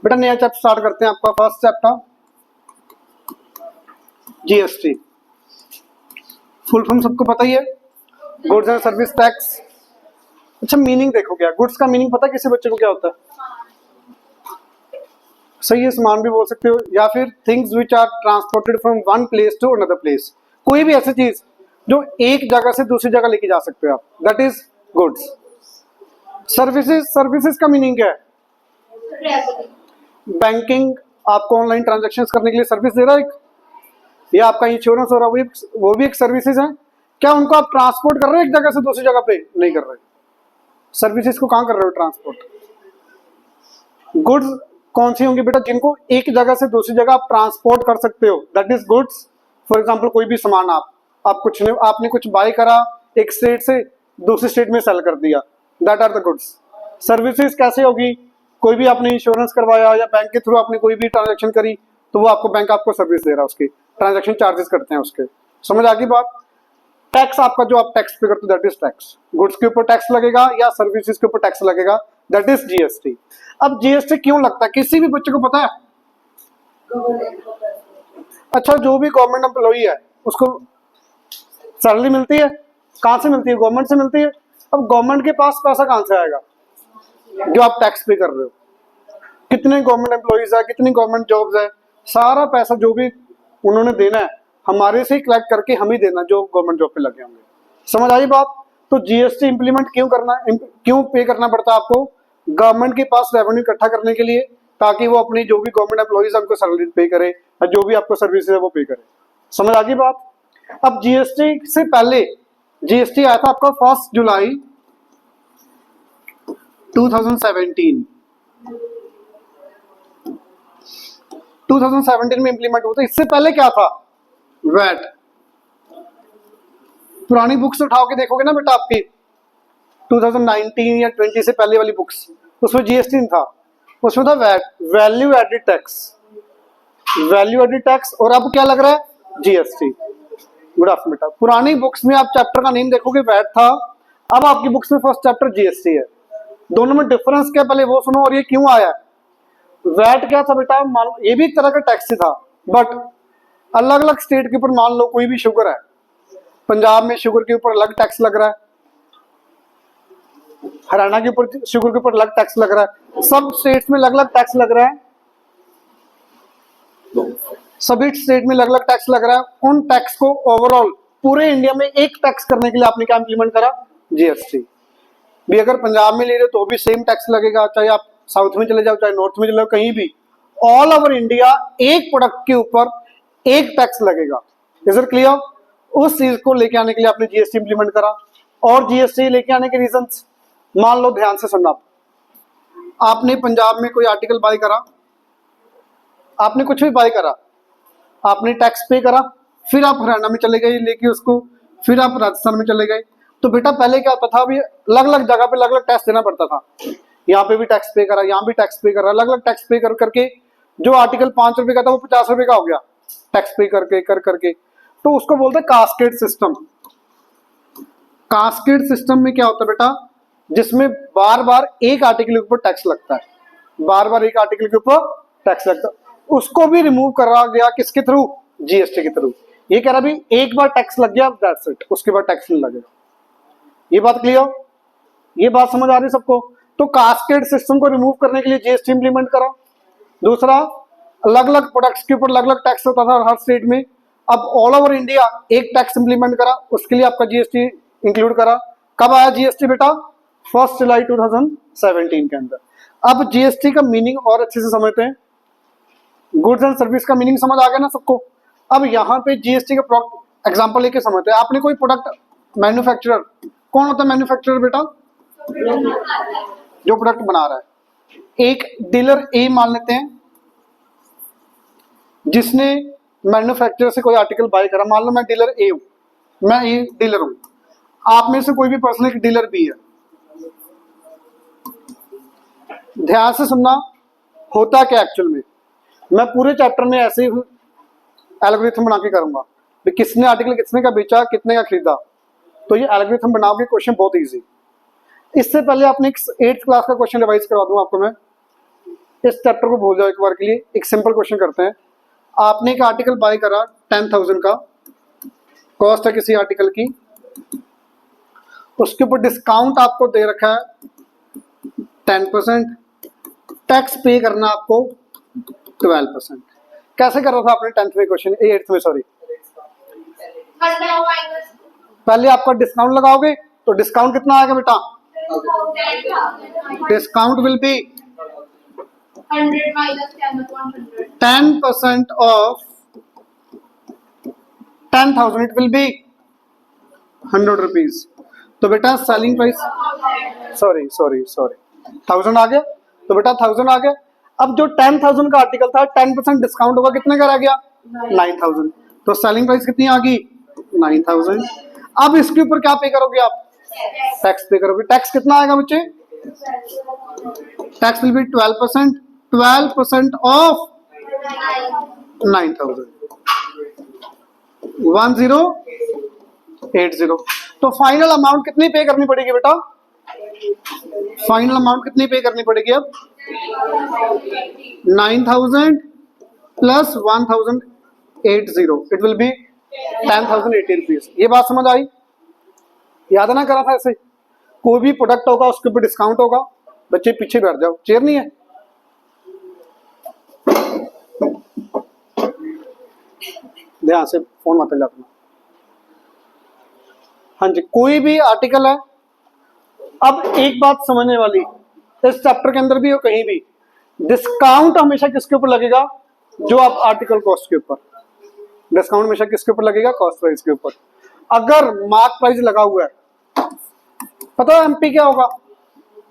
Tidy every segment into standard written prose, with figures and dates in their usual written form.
बेटा नया chapter start करते हैं। आपका first chapter GST, full form सबको पता ही है, गुड्स एंड सर्विस टैक्स। अच्छा मीनिंग देखो क्या, गुड्स का मीनिंग पता है किसी बच्चे को क्या होता है? सही है, सामान भी बोल सकते हो, या फिर things which are transported from one place to another place. कोई भी ऐसी चीज जो एक जगह से दूसरी जगह लेके जा सकते हो आप, that is goods. Services, services का मीनिंग क्या है? बैंकिंग आपको ऑनलाइन ट्रांजैक्शंस करने के लिए सर्विस दे रहा है एक, या आपका इंश्योरेंस हो रहा है वो भी एक सर्विसेज है। क्या उनको आप ट्रांसपोर्ट कर रहे हो एक जगह से दूसरी जगह पे? नहीं कर रहे। सर्विसेज को कहां कर रहे हो ट्रांसपोर्ट? गुड्स कौन सी होंगी बेटा जिनको एक जगह से दूसरी जगह आप ट्रांसपोर्ट कर सकते हो, that is goods. For example कोई भी सामान आपने कुछ बाय करा, एक स्टेट से दूसरी स्टेट में सेल कर दिया, that are the goods. Services कैसे होगी? कोई भी आपने इंश्योरेंस करवाया या बैंक के थ्रू आपने कोई भी ट्रांजैक्शन करी, तो वो आपको बैंक आपको सर्विस दे रहा है, उसकी ट्रांजैक्शन चार्जेस करते हैं उसके। समझ आ गई बात? टैक्स आपका जो आप टैक्स पे करते हो दैट इज टैक्स। गुड्स के ऊपर टैक्स लगेगा या सर्विसेज के ऊपर टैक्स लगेगा, दैट इज जीएसटी। अब जीएसटी क्यों लगता है किसी भी बच्चे को पता है? अच्छा जो भी गवर्नमेंट एम्प्लॉई है उसको सैलरी मिलती है, कहां से मिलती है? गवर्नमेंट से मिलती है। अब गवर्नमेंट के पास पैसा कहां से आएगा? जो आप टैक्स पे कर रहे हो। कितने गवर्नमेंट एम्प्लॉइज है, कितनी गवर्नमेंट जॉब्स है, सारा पैसा जो भी उन्होंने देना है हमारे से ही कलेक्ट करके हम ही देना जो गवर्नमेंट जॉब पे लगे होंगे। समझ आई बात? तो जीएसटी इंप्लीमेंट क्यों करना, क्यों पे करना पड़ता है आपको? गवर्नमेंट के पास रेवेन्यू इकट्ठा करने के लिए, ताकि वो अपनी जो भी गवर्नमेंट एम्प्लॉइज है उनको सैलरी पे करे और जो भी आपको सर्विसेज है वो पे करे। समझ आ गई बात? अब जीएसटी से पहले जीएसटी आया था आपका 1 जुलाई 2017 में इंप्लीमेंट हुआ था। इससे पहले क्या था? वैट। पुरानी बुक्स उठाओ के देखोगे ना बेटा आपकी 2019 या 20 से पहले वाली बुक्स, उसमें जीएसटी नहीं था, उसमें था VAT, value added tax. Value added tax, और अब क्या लग रहा है? जीएसटी। गुड आफ्टरनून बेटा। पुरानी बुक्स में आप चैप्टर का नेम देखोगे वैट था, अब आपकी बुक्स में फर्स्ट चैप्टर जीएसटी है। दोनों में डिफरेंस क्या पहले वो सुनो, और ये क्यों आया? वैट क्या था बेटा? ये भी एक तरह का टैक्स ही था, बट अलग अलग स्टेट के ऊपर, मान लो कोई भी शुगर है, पंजाब में शुगर के ऊपर अलग टैक्स लग रहा है, हरियाणा के ऊपर शुगर के ऊपर अलग टैक्स लग रहा है, सब स्टेट्स में अलग अलग टैक्स लग रहा है, सभी स्टेट में अलग अलग टैक्स लग रहा है। उन टैक्स को ओवरऑल पूरे इंडिया में एक टैक्स करने के लिए आपने क्या इंप्लीमेंट करा? जीएसटी। भी अगर पंजाब में ले रहे हो तो भी सेम टैक्स लगेगा, चाहे आप साउथ में चले जाओ, चाहे नॉर्थ में चले जाओ, कहीं भी ऑल ओवर इंडिया एक प्रोडक्ट के ऊपर एक टैक्स लगेगा। Is it clear? उस चीज को लेके आने के लिए आपने जीएसटी इंप्लीमेंट करा। और जीएसटी लेके आने के रीजंस, मान लो ध्यान से सुनना, आपने पंजाब में कोई आर्टिकल बाय करा, आपने कुछ भी बाय करा, आपने टैक्स पे करा, फिर आप हरियाणा में चले गए लेके उसको, फिर आप राजस्थान में चले गए, तो बेटा पहले क्या होता था? अभी अलग अलग जगह पे अलग अलग टैक्स देना पड़ता था। यहाँ पे भी टैक्स पे करा, यहाँ भी टैक्स पे करा, अलग अलग टैक्स पे कर करके जो आर्टिकल 5 रुपए का था वो 50 रुपए का हो गया, टैक्स पे करके कर करके। तो उसको बोलते हैं कास्केड सिस्टम। कास्केड सिस्टम में क्या होता है बेटा? जिसमें बार बार एक आर्टिकल के ऊपर टैक्स लगता है, बार बार एक आर्टिकल के ऊपर टैक्स लगता है, उसको भी रिमूव करा गया। किसके थ्रू? जीएसटी के थ्रू। ये कह रहा भी एक बार टैक्स लग गया, दैट्स इट, उसके बाद टैक्स नहीं लगेगा। ये बात क्लियर? ये बात समझ आ रही सबको? तो कास्केड सिस्टम को रिमूव करने के लिए जीएसटी इंप्लीमेंट करा। दूसरा, अलग अलग प्रोडक्ट्स के ऊपर अलग अलग टैक्स होता था हर स्टेट में, अब ऑल ओवर इंडिया एक टैक्स इंप्लीमेंट करा, उसके लिए आपका जीएसटी इंक्लूड करा। कब आया जीएसटी बेटा? 1 जुलाई 2017 के अंदर। अब जीएसटी का मीनिंग और अच्छे से समझते हैं। गुड्स एंड सर्विस का मीनिंग समझ आ गया ना सबको? अब यहाँ पे जीएसटी का एग्जांपल लेके समझते हैं। आपने कोई प्रोडक्ट, मैन्युफैक्चरर कौन होता है? मैन्युफैक्चरर बेटा जो प्रोडक्ट बना रहा है। एक डीलर ए मान लेते हैं, जिसने मैन्युफैक्चरर से कोई आर्टिकल बाय करा। मान लो मैं डीलर ए हूं, मैं ए डीलर हूं, आप में से कोई भी पर्सन एक डीलर बी है। ध्यान से सुनना, होता क्या एक्चुअल में, मैं पूरे चैप्टर में ऐसे ही एल्गोरिथम बना के करूंगा कि किसने आर्टिकल किसने का बेचा, कितने का खरीदा। तो ये एल्गोरिथम बनाओगे, क्वेश्चन बहुत इजी। इससे पहले आपने 8th क्लास का क्वेश्चन रिवाइज करवा दूं आपको मैं। इस चैप्टर को भूल जाओ एक बार के लिए। एक सिंपल क्वेश्चन करते हैं। आपने एक आर्टिकल बाय करा 10,000 का, कॉस्ट है किसी आर्टिकल की, उसके ऊपर डिस्काउंट आपको दे रखा है 10%, टैक्स पे करना आपको 12%। कैसे कर रहा था आपने 10th में क्वेश्चन, 8th में सॉरी। पहले आपका डिस्काउंट लगाओगे तो डिस्काउंट कितना आएगा बेटा? Discount will be 10% of 10,000, it will B 100 rupees. तो बेटा सेलिंग प्राइस सॉरी 1000 आ गया, तो बेटा 1000 आ गया। अब जो 10,000 का आर्टिकल था 10% डिस्काउंट होगा, कितने का रह गया? 9,000। तो सेलिंग प्राइस कितनी आ गई? 9,000। अब इसके ऊपर क्या पे करोगे आप? टैक्स पे करोगे। टैक्स कितना आएगा बच्चे? Tax will be 12%, 12% of 9,000, 1080। तो फाइनल अमाउंट कितनी पे करनी पड़ेगी बेटा? फाइनल अमाउंट कितनी पे करनी पड़ेगी अब? 9,000 plus 1,080, it will B 10,080 rupees. ये बात समझ आई? याद ना करा था ऐसे? कोई भी प्रोडक्ट होगा उसके ऊपर डिस्काउंट होगा। बच्चे पीछे बैठ जाओ, चेयर नहीं है। ध्यान से फोन मत जाना। हाँ जी, कोई भी आर्टिकल है। अब एक बात समझने वाली, इस चैप्टर के अंदर भी हो कहीं भी, डिस्काउंट हमेशा किसके ऊपर लगेगा? जो आप आर्टिकल कॉस्ट के ऊपर। डिस्काउंट हमेशा किसके ऊपर लगेगा? कॉस्ट प्राइस के ऊपर। अगर मार्क प्राइस लगा हुआ है, पता है एमपी क्या होगा?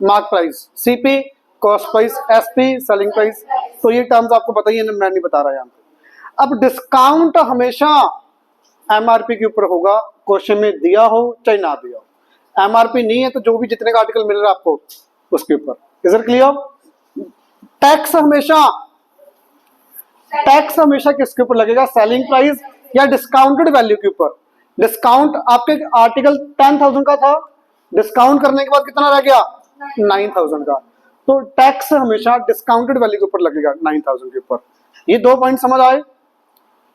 Mark price, CP cost price, SP selling price. तो ये टर्म्स आपको पता ही है, मैं नहीं बता रहा यहाँ पे। अब डिस्काउंट हमेशा एमआरपी के ऊपर होगा, क्वेश्चन में दिया हो चाहे ना दिया हो। एमआरपी नहीं है तो जो भी जितने का आर्टिकल मिल रहा है आपको उसके ऊपर। Is it clear? टैक्स हमेशा किसके ऊपर लगेगा? सेलिंग प्राइस या डिस्काउंटेड वैल्यू के ऊपर। डिस्काउंट आपके आर्टिकल 10,000 का था, डिस्काउंट करने के बाद कितना रह गया? 9,000 का। तो टैक्स हमेशा डिस्काउंटेड वैल्यू के ऊपर लगेगा, 9,000 के ऊपर। ये 2 पॉइंट समझ आए?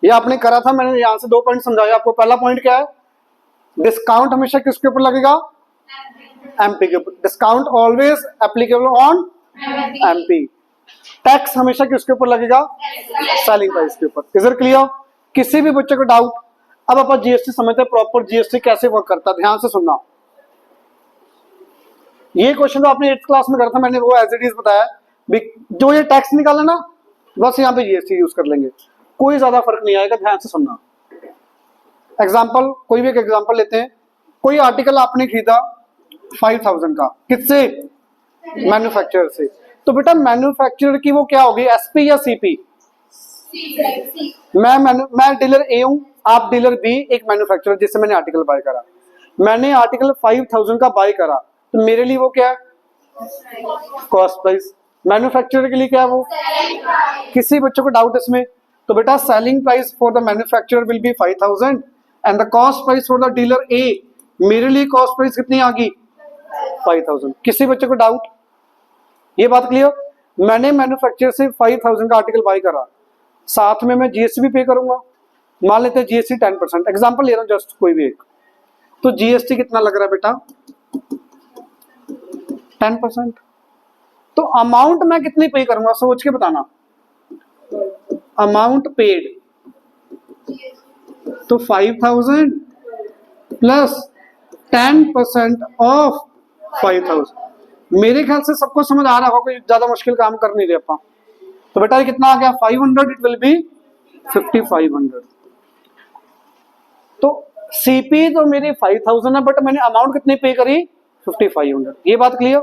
ये आपने करा था, मैंने यहां से 2 पॉइंट समझाया आपको। पहला पॉइंट क्या है? डिस्काउंट हमेशा किसके ऊपर लगेगा? एमपी के ऊपर। Discount always applicable on MP. Tax हमेशा किसके ऊपर लगेगा? सेलिंग प्राइस के ऊपर। Is it clear? किसी भी बच्चे को डाउट? अब अपन जीएसटी समझते हैं, प्रॉपर जीएसटी कैसे वर्क करता है। ध्यान से सुनना। ये क्वेश्चन तो आपने 8th क्लास में करा था, मैंने वो एज इट इज बताया। जो ये टैक्स निकाला ना, बस यहाँ पे जीएसटी यूज कर लेंगे, कोई ज्यादा फर्क नहीं आएगा। ध्यान से सुनना। एग्जाम्पल, कोई भी एक एग्जाम्पल लेते हैं। कोई आर्टिकल आपने खरीदा 5,000 का, किससे? मैन्युफैक्चरर से। तो बेटा मैन्युफैक्चरर की वो क्या होगी? एसपी या सीपी? मैं डीलर ए हूं, आप डीलर बी, एक मैन्युफैक्चरर जिससे मैंने आर्टिकल बाय करा। मैंने आर्टिकल 5,000 का बाय करा, तो मेरे लिए वो क्या है? Cost price. मैन्युफैक्चरर के लिए क्या है वो? किसी बच्चों को डाउट इसमें? तो बेटा selling price for the manufacturer will be 5,000 and the cost price for the dealer A, मेरे लिए कॉस्ट प्राइस कितनी आ गई? 5,000। किसी बच्चे को डाउट? ये बात क्लियर? मैंने मैन्युफैक्चरर से 5,000 का आर्टिकल बाय करा, साथ में मैं जीएसटी भी पे करूंगा। मान लेते हैं जीएसटी 10%, एग्जांपल ले रहा हूं जस्ट कोई भी एक। तो जीएसटी कितना लग रहा है बेटा? 10%। तो अमाउंट मैं कितनी पे करूंगा? सोच के बताना। अमाउंट पेड तो 5,000 प्लस 10% ऑफ 5,000। मेरे ख्याल से सबको समझ आ रहा होगा, कोई ज्यादा मुश्किल काम कर नहीं रहे अपन। तो बेटा ये कितना आ गया? 500, इट विल बी 5,500। तो सीपी तो मेरी 5,000 है, बट मैंने अमाउंट कितनी पे करी? 5,500। ये बात क्लियर?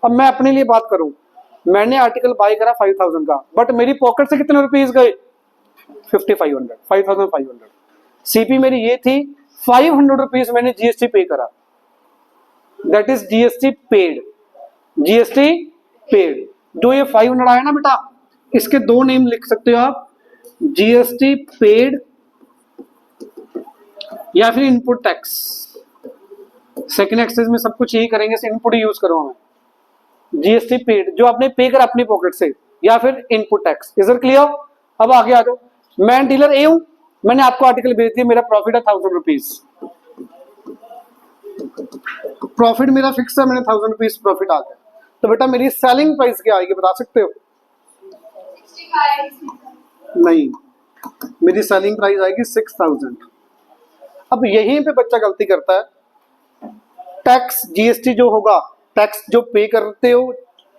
अब मैं अपने लिए बात करूं, मैंने आर्टिकल बाय करा 5,000 का, बट मेरी पॉकेट से कितने रुपीस गए? 5,500। सीपी मेरी ये थी, 500 रुपीज मैंने जीएसटी पे करा, that is GST paid. GST paid. जो ये 500 आया ना बेटा, इसके 2 नेम लिख सकते हो आप, जीएसटी पेड या फिर इनपुट टैक्स। सेकेंड एक्सरसाइज में सब कुछ यही करेंगे, इनपुट ही यूज करूंगा मैं। जीएसटी पेड, जो आपने पे करा अपनी पॉकेट से, या फिर input tax. Is it clear? अब आगे आ जाओ, मैं डीलर ए हूं, मैंने आपको आर्टिकल बेच दिया, मेरा प्रॉफिट है 1000 रुपीज, प्रॉफिट मेरा फिक्स है, मैंने 1000 रुपीज प्रॉफिट आ गया, तो बेटा मेरी सेलिंग प्राइस क्या आएगी बता सकते हो? 65। नहीं, मेरी सेलिंग प्राइस आएगी 6000। अब यहीं पे बच्चा गलती करता है, टैक्स जीएसटी जो होगा, टैक्स जो पे करते हो,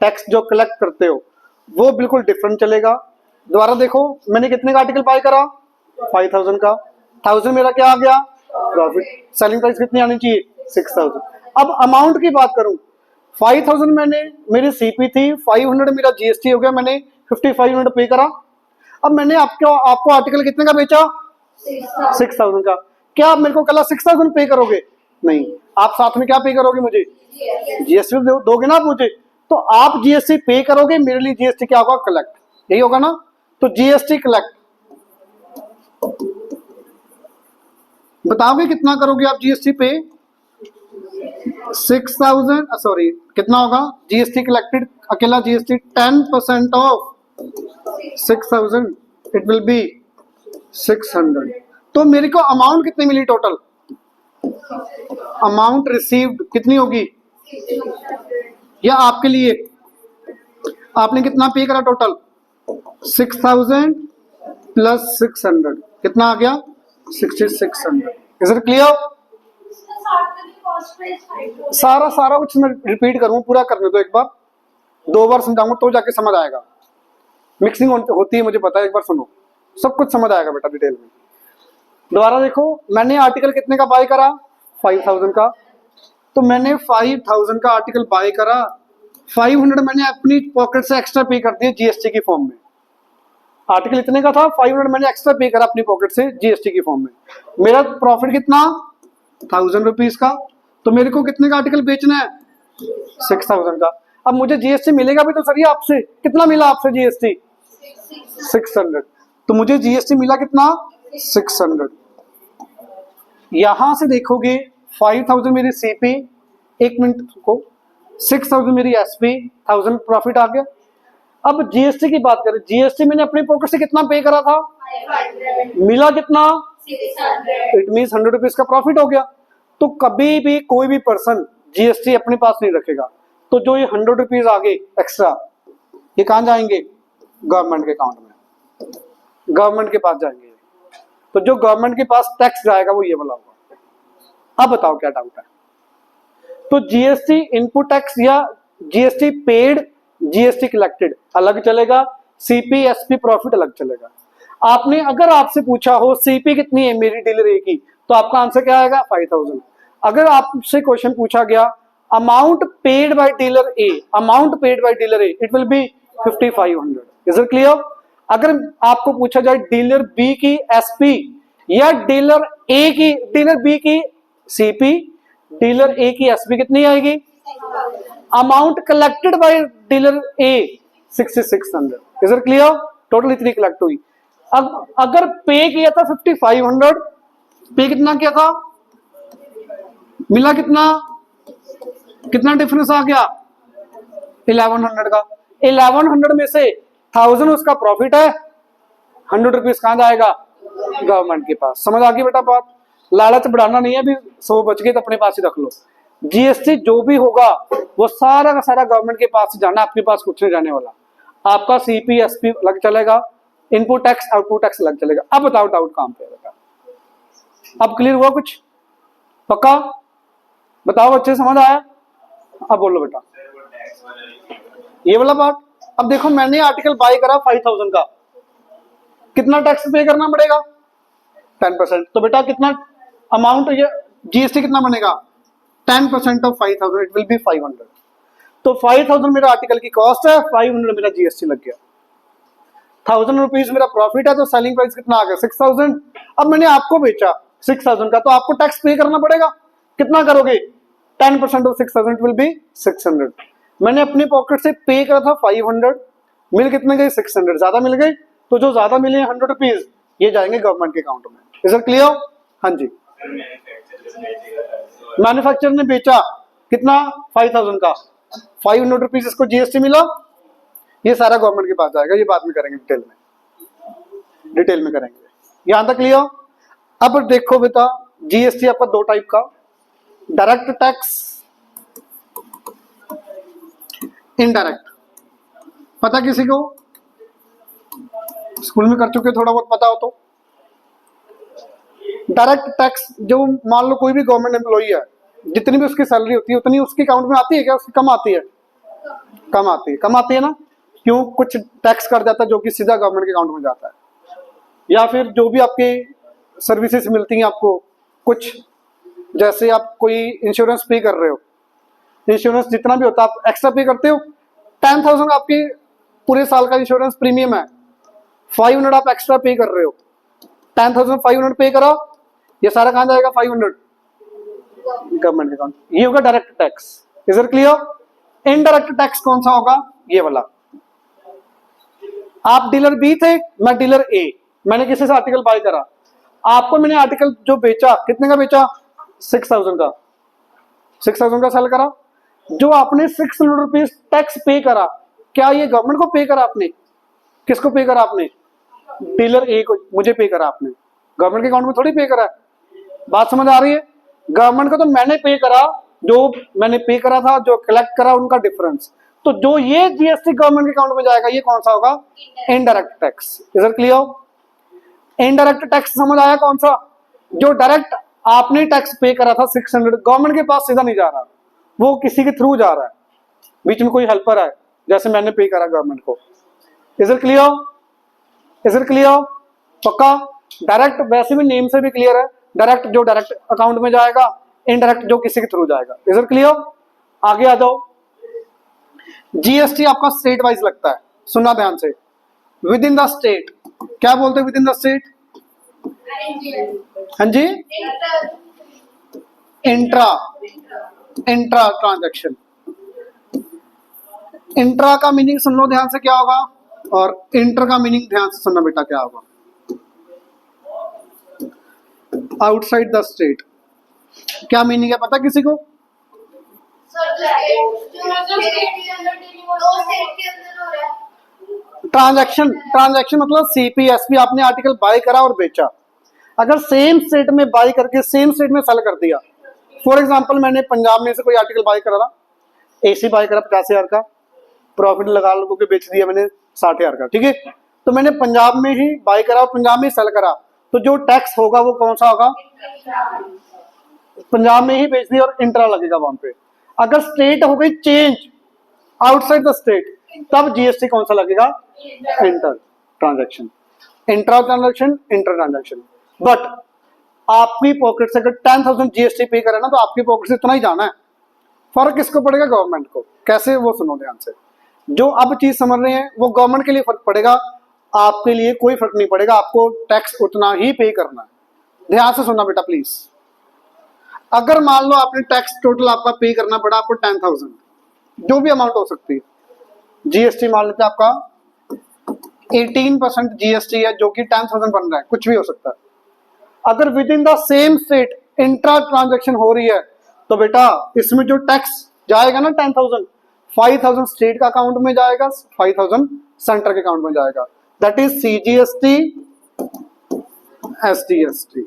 टैक्स जो कलेक्ट करते हो, वो बिल्कुल डिफरेंट चलेगा। दोबारा देखो, मैंने कितने का आर्टिकल बाय करा? 5000 का, 1000 मेरा क्या आ गया? प्रॉफिट। सेलिंग प्राइस कितनी आनी चाहिए? 6000। अब अमाउंट की बात करूं, 5000 मैंने, मेरी सीपी थी, 500 मेरा जीएसटी हो गया, मैंने 5500 पे करा। अब मैंने आपको आर्टिकल कितने का बेचा? 6000 का। क्या आप मेरे को कल 6000 पे करोगे? नहीं, आप साथ में क्या पे करोगे मुझे? जीएसटी दोगे ना आप मुझे, तो आप जीएसटी पे करोगे, मेरे लिए जीएसटी क्या होगा? कलेक्ट। यही होगा ना? तो जीएसटी कलेक्ट, बताओगे कितना करोगे आप जीएसटी पे? 6000, सॉरी कितना होगा जीएसटी कलेक्टेड? अकेला GST 10% of 6000, it will B 600। तो मेरे को अमाउंट कितनी मिली टोटल? अमाउंट रिसीव्ड कितनी होगी? या आपके लिए आपने कितना पे करा टोटल? 6000 प्लस 600, कितना आ गया? 6600। Is it clear? सारा कुछ मैं रिपीट करूं, पूरा करने दो, एक बार 2 बार समझाऊंगा तो जाके समझ आएगा। मिक्सिंग होती है मुझे पता है, एक बार सुनो, सब कुछ समझ आएगा बेटा डिटेल में। दोबारा देखो, मैंने आर्टिकल कितने का बाय करा? 5000 का। तो मैंने 5000 का आर्टिकल बाय करा, 500 मैंने अपनी पॉकेट से एक्स्ट्रा पे कर दिया जीएसटी की फॉर्म में। आर्टिकल इतने का था, 500 मैंने एक्स्ट्रा पे करा अपनी पॉकेट से जीएसटी की फॉर्म में। मेरा प्रॉफिट कितना? 1000 रुपीज का। तो मेरे को कितने का आर्टिकल बेचना है? 6000 का। अब मुझे जीएसटी मिलेगा भी तो सर, आपसे कितना मिला? आपसे जीएसटी 600। तो मुझे जीएसटी मिला कितना? 600। यहां से देखोगे 5000 मेरी सीपी, एक मिनट को, 6000 मेरी एसपी, 1000 प्रॉफिट आ गया। अब जीएसटी की बात करें, जीएसटी मैंने अपनी पॉकेट से कितना पे करा था? मिला कितना? 600। इट मीन 100 रुपीज का प्रॉफिट हो गया। तो कभी भी कोई भी पर्सन जीएसटी अपने पास नहीं रखेगा, तो जो ये 100 रुपीज आ गए एक्स्ट्रा, ये कहां जाएंगे? गवर्नमेंट के अकाउंट में, गवर्नमेंट के पास जाएंगे। तो जो गवर्नमेंट के पास टैक्स जाएगा वो ये वाला होगा। अब बताओ क्या डाउट है? तो जीएसटी इनपुट टैक्स या जीएसटी पेड, जीएसटी कलेक्टेड अलग चलेगा, सीपी एसपी प्रॉफिट अलग चलेगा। आपने अगर आपसे पूछा हो सीपी कितनी है मेरी डीलर ए की, तो आपका आंसर क्या आएगा? 5000। अगर आपसे क्वेश्चन पूछा गया amount paid by dealer A, amount paid by dealer A, it will B 5500। Is it clear? अगर आपको पूछा जाए डीलर बी की एसपी या डीलर ए की, डीलर बी की सीपी, डीलर ए की एसपी, कितनी आएगी? Amount collected by dealer A 6600। Is it clear? Total इतनी कलेक्ट हुई। अब अगर पे किया था 5500, पे कितना किया था? मिला कितना? कितना डिफरेंस आ गया? 1100 का। 1100 में से 1000 उसका प्रॉफिट है, 100 रुपीज कहां जाएगा? गवर्नमेंट के पास। समझ आ गई बेटा बात? लालच बढ़ाना नहीं है, अभी 100 बच गए तो अपने पास ही रख लो। जीएसटी जो भी होगा वो सारा का सारा गवर्नमेंट के पास जाना, आपके पास कुछ नहीं जाने वाला। आपका सीपी एसपी अलग चलेगा, इनपुट टैक्स आउटपुट टैक्स अलग चलेगा। अब बताओ डाउट कहां पे है? अब क्लियर हुआ कुछ? पक्का? बताओ बच्चे, समझ आया? अब बोलो बेटा ये वाला बात। अब देखो, मैंने आर्टिकल बाय करा 5000 का, कितना टैक्स पे करना पड़ेगा? 10%। तो बेटा कितना अमाउंट, ये जीएसटी कितना बनेगा? 10% ऑफ 5000, इट विल बी 500। तो 5000 मेरा आर्टिकल की कॉस्ट है, 500 मेरा जीएसटी लग गया। 1000 रुपीज मेरा प्रॉफिट है, तो सेलिंग प्राइस कितना आ गया? 6000। अब मैंने आपको बेचा 6000 का, तो आपको टैक्स पे करना पड़ेगा। कितना करोगे? 10% ऑफ 6000, इट विल बी 600। मैंने अपनी पॉकेट से पे करा था 500, मिल कितने गए? 600, ज्यादा मिल गए। तो जो ज्यादा मिले 100 रुपीज, ये जाएंगे गवर्नमेंट के अकाउंट में। Is it clear? हाँ जी। मैन्युफैक्चरर ने बेचा कितना? 5000 का, ₹500 इसको जीएसटी मिला, ये सारा गवर्नमेंट के पास जाएगा। ये बाद में करेंगे डिटेल में करेंगे। यहां तक क्लियर? अब देखो बेटा, जीएसटी आपका दो टाइप का, डायरेक्ट टैक्स, इनडायरेक्ट। पता किसी को? स्कूल में कर चुके, थोड़ा बहुत पता हो तो। डायरेक्ट टैक्स, जो मान लो कोई भी गवर्नमेंट एम्प्लॉई है, जितनी भी उसकी सैलरी होती है उतनी उसके अकाउंट में आती है क्या? उसकी कम आती है? कम आती है ना? क्यों? कुछ टैक्स कट जाता है जो कि सीधा गवर्नमेंट के अकाउंट में जाता है। या फिर जो भी आपकी सर्विसेज मिलती हैं आपको, कुछ जैसे आप कोई इंश्योरेंस पे कर रहे हो, इंश्योरेंस जितना भी होता है आप एक्स्ट्रा पे करते हो। 10,000 आपकी पूरे साल का इंश्योरेंस प्रीमियम है, 500 आप एक्स्ट्रा पे कर रहे हो, 10,500 पे करो, ये सारा कहां जाएगा? 500 गवर्नमेंट के अकाउंट। ये होगा direct tax. Is it clear? Indirect tax कौन सा होगा? ये वाला। आप डीलर बी थे, मैं डीलर ए, मैंने किसी से आर्टिकल बाय करा, आपको मैंने आर्टिकल जो बेचा, कितने का बेचा? 6,000 का, 6,000 का सेल करा। जो आपने 600 रुपीज टैक्स पे करा, क्या ये गवर्नमेंट को पे करा आपने? किसको पे करा आपने? डीलर ए को, मुझे पे करा आपने, गवर्नमेंट के अकाउंट में थोड़ी पे करा। बात समझ आ रही है? गवर्नमेंट को तो मैंने पे करा, जो मैंने पे करा था, जो कलेक्ट करा उनका डिफरेंस। तो जो ये जीएसटी गवर्नमेंट के अकाउंट में जाएगा, ये कौन सा होगा? Indirect tax. Is it clear? Indirect tax समझ आया कौन सा? जो डायरेक्ट आपने टैक्स पे करा था 600, गवर्नमेंट के पास सीधा नहीं जा रहा, वो किसी के थ्रू जा रहा है, बीच में कोई हेल्पर है, जैसे मैंने पे करा गवर्नमेंट को। Is it clear? Is it clear? पक्का? डायरेक्ट वैसे भी नेम से भी क्लियर है, डायरेक्ट जो डायरेक्ट अकाउंट में जाएगा, इनडायरेक्ट जो किसी के थ्रू जाएगा। Is it clear? आगे आ जाओ। जीएसटी आपका स्टेट वाइज लगता है, सुनना ध्यान से। विद इन द स्टेट, क्या बोलते हैं विद इन द स्टेट? हाँ जी, इंट्रा, इंट्रा ट्रांजैक्शन। इंट्रा का मीनिंग सुन लो ध्यान से क्या होगा, और इंटर का मीनिंग ध्यान से सुनना बेटा क्या होगा। आउटसाइड द स्टेट, क्या मीनिंग है पता किसी को? ट्रांजैक्शन, ट्रांजैक्शन मतलब सीपीएसपी, आपने आर्टिकल बाय करा और बेचा, अगर सेम स्टेट में बाय करके सेम स्टेट में सेल कर दिया। फॉर एग्जांपल मैंने पंजाब में से कोई आर्टिकल बाय करा था, एसी बाय करा 50,000 का, प्रॉफिट लगा लोगों के बेच दिया मैंने 60,000 का, ठीक है। तो मैंने पंजाब में ही बाय करा और पंजाब में ही सेल करा, तो जो टैक्स होगा वो कौन सा होगा? पंजाब में ही बेच दिया और इंट्रा लगेगा वहां पे। अगर स्टेट हो गई चेंज आउटसाइड द स्टेट, तब जीएसटी कौन सा लगेगा? Inter transaction, intra transaction, inter transaction. But आपकी पॉकेट से अगर 10,000 जीएसटी पे करे ना, तो आपकी पॉकेट से इतना ही जाना है, फर्क किसको पड़ेगा? गवर्नमेंट को। कैसे? वो सुनो ध्यान से। जो अब चीज समझ रहे हैं वो गवर्नमेंट के लिए फर्क पड़ेगा, आपके लिए कोई फर्क नहीं पड़ेगा, आपको टैक्स उतना ही पे करना है। ध्यान से सुनना बेटा प्लीज। अगर मान लो आपने टैक्स टोटल आपका पे करना पड़ा आपको 10,000, जो भी अमाउंट हो सकती है, जीएसटी मान लेते हैं आपका 18% जीएसटी है, जो कि 10,000 बन रहा है, कुछ भी हो सकता है। अगर with in the same state intra transaction हो रही है, तो बेटा इसमें जो टैक्स जाएगा ना 10,000, 5,000 स्टेट का अकाउंट में जाएगा, 5,000 सेंटर के अकाउंट में जाएगा। That is CGST, SDST.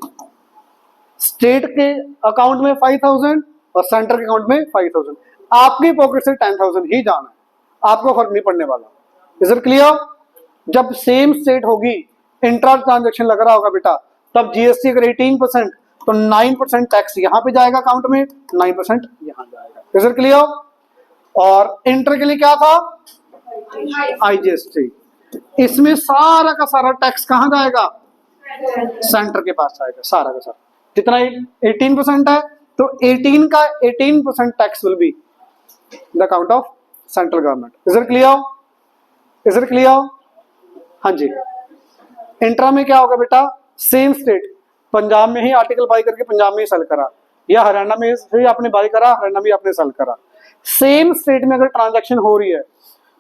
State के अकाउंट में 5,000 और सेंटर के अकाउंट में 5,000। आपकी पॉकेट से 10,000 ही जाना है, आपको फर्क नहीं पड़ने वाला। Is it clear? जब सेम स्टेट होगी, इंट्रा ट्रांजैक्शन लग रहा होगा बेटा, तब जीएसटी अगर 18%, तो 9% टैक्स यहाँ पे जाएगा अकाउंट में, 9% यहाँ जाएगा। Is it clear? और इंटर के लिए क्या था? आईजीएसटी। इसमें सारा का सारा टैक्स कहां जाएगा? सेंटर के पास जाएगा, सारा का सारा। जितना 18% है, तो 18 का 18% tax will be the account of central government. Is it clear? Is it clear? हाँ जी। इंट्रा में क्या होगा बेटा? सेम स्टेट, पंजाब में ही आर्टिकल बाय करके पंजाब में ही सेल करा, या हरियाणा में ही आपने बाय करा, हरियाणा में आपने सेल करा। सेम स्टेट में अगर ट्रांजैक्शन हो रही है,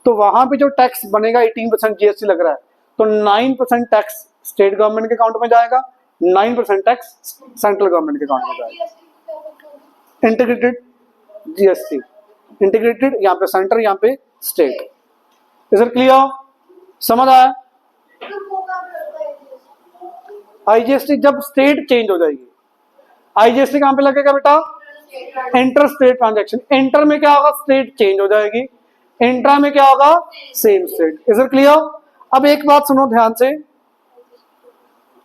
तो वहां पे जो टैक्स बनेगा 18% जीएसटी लग रहा है, तो 9% टैक्स स्टेट गवर्नमेंट के अकाउंट में जाएगा, 9% टैक्स सेंट्रल गवर्नमेंट के अकाउंट में जाएगा। इंटीग्रेटेड जीएसटी, इंटीग्रेटेड, यहाँ पे सेंटर, यहाँ पे स्टेट। Is it clear? समझ आया? आईजीएसटी जब स्टेट चेंज हो जाएगी, आईजीएसटी कहां पे लगेगा बेटा? Inter state transaction. इंटर में क्या होगा? स्टेट चेंज हो जाएगी, इंट्रा में क्या होगा? Same state. Is it clear? अब एक बात सुनो ध्यान से,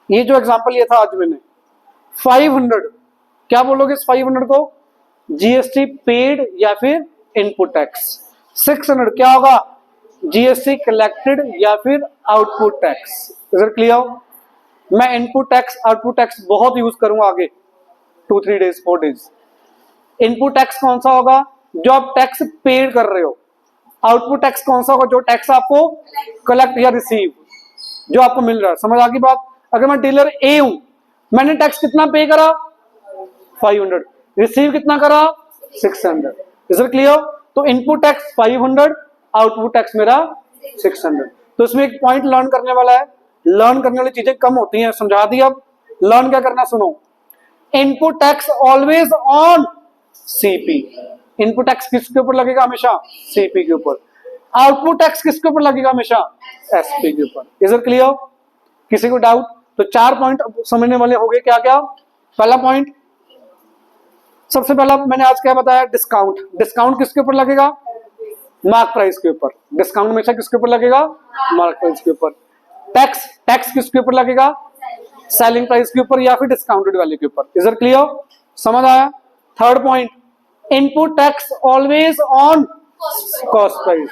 ये जो एग्जांपल ये था आज मैंने 500, क्या बोलोगे इस 500 को? जीएसटी पेड या फिर इनपुट टैक्स। 600 क्या होगा? जीएसटी कलेक्टेड या फिर output tax. Is it clear? मैं इनपुट टैक्स आउटपुट टैक्स बहुत यूज करूंगा आगे 2-3 डेज 4 डेज। इनपुट टैक्स कौन सा होगा? जो आप टैक्स पेड कर रहे हो। आउटपुट टैक्स कौन सा होगा? जो टैक्स आपको कलेक्ट या रिसीव, जो आपको मिल रहा है। समझ आ गई बात? अगर मैं डीलर ए हूं, मैंने टैक्स कितना पे करा? 500, रिसीव कितना करा? 600। Is it clear? तो इनपुट टैक्स 500, आउटपुट टैक्स मेरा 600। तो इसमें एक पॉइंट लर्न करने वाला है, लर्न करने वाली चीजें कम होती हैं, समझा दी। अब लर्न क्या करना सुनो, input tax always on CP. Input tax किसके ऊपर लगेगा? हमेशा सीपी के ऊपर। आउटपुट टैक्स किसके ऊपर लगेगा? हमेशा एसपी के ऊपर। Is it clear? किसी को डाउट? तो 4 पॉइंट समझने वाले हो गए। क्या क्या? पहला पॉइंट, सबसे पहला मैंने आज क्या बताया? डिस्काउंट। डिस्काउंट किसके ऊपर लगेगा? मार्क प्राइस के ऊपर। डिस्काउंट हमेशा किसके ऊपर लगेगा? मार्क प्राइस के ऊपर। टैक्स, टैक्स किसके ऊपर लगेगा? सेलिंग प्राइस के ऊपर या फिर डिस्काउंटेड वैल्यू के ऊपर। Is it clear? समझ आया? Third point, input tax always on cost price.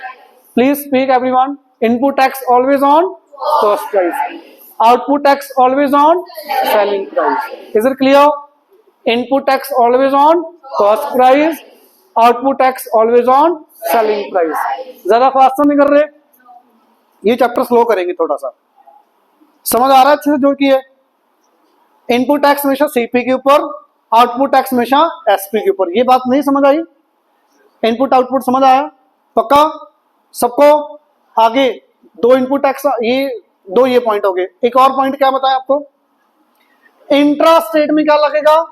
Please speak everyone. Input tax always on cost price, output tax always on selling price. Is it clear? Input tax always on cost price, output tax always on selling price. ज्यादा fast तो नहीं कर रहे? ये chapter slow करेंगे थोड़ा सा। समझ आ रहा है अच्छे से जो कि है? इनपुट टैक्स हमेशा सीपी के ऊपर, आउटपुट टैक्स हमेशा एसपी के ऊपर। ये बात नहीं समझ आई? इनपुट आउटपुट समझ आया? पक्का सबको? आगे 2 इनपुट टैक्स, ये पॉइंट हो गए। एक और पॉइंट क्या बताया आपको? इंट्रा स्टेट में क्या लगेगा?